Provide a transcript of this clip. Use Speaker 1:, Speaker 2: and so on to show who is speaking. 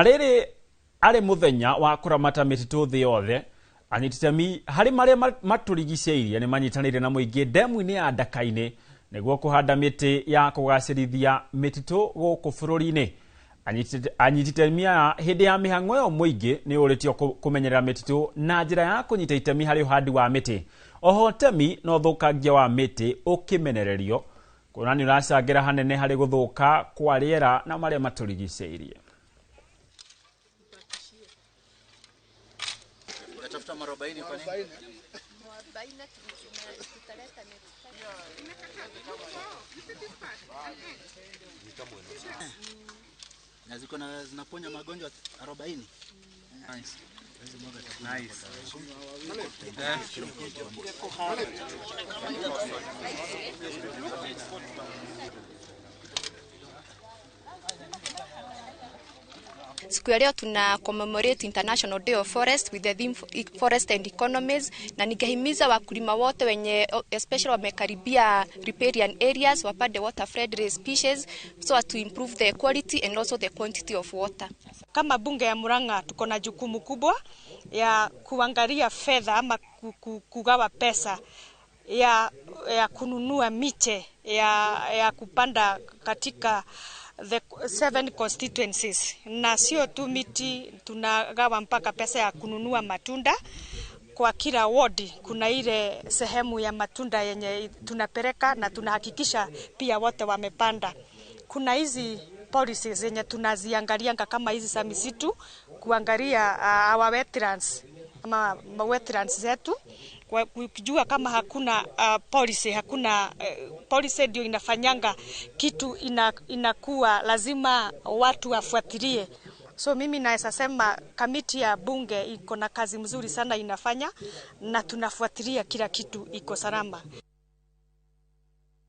Speaker 1: Rĩrĩ arĩ muthenya wa kuramata mĩtitũ thĩ yothe, anyititemi harĩ marĩa matũrigicĩirie nĩ manyitanĩire na mũingĩ ndemu-inĩ ya Ndaka-inĩ nĩguo kũhanda mĩtĩ ya kũgacĩrithia mĩtitũ gũkũ bũrũri-inĩ. Anyititemi aya hĩndĩ ya mĩhang'o ĩyo mũingĩ nĩ ũrĩtio kũmenyerera mĩtitũ na njĩra ya kũnyita itemi harĩ ũhandi wa mĩtĩ. Oho temi no thũkangia wa mĩtĩ ũkĩmenererio, kuona nĩ ũracangĩra hanene harĩ gũthũka kwa rĩera na marĩa matũrigicĩirie.
Speaker 2: Tafuta marobaini kwa nini? Na ziko na zinaponya magonjwa 40. Nice. Nice.
Speaker 3: Siku ya leo tuna commemorate International Day of Forest with the theme Forest and Economies, na ningehimiza wakulima wote wenye especially wamekaribia riparian areas wapande water friendly species so as to improve the quality and also the quantity of water.
Speaker 4: Kama bunge ya Murang'a tuko na jukumu kubwa ya kuangalia fedha ama kugawa pesa ya kununua miche ya kupanda katika the 7 constituencies, na sio tu miti, tunagawa mpaka pesa ya kununua matunda. Kwa kila ward kuna ile sehemu ya matunda yenye tunapeleka na tunahakikisha pia wote wamepanda. Kuna hizi policies zenye tunaziangalianga kama hizi za misitu, kuangalia our wetlands ama wetlands zetu, kujua kama hakuna policy ndio inafanyanga kitu inakuwa lazima watu wafuatilie. So mimi naweza sema kamiti ya bunge iko na kazi mzuri sana inafanya, na tunafuatilia kila kitu iko salama.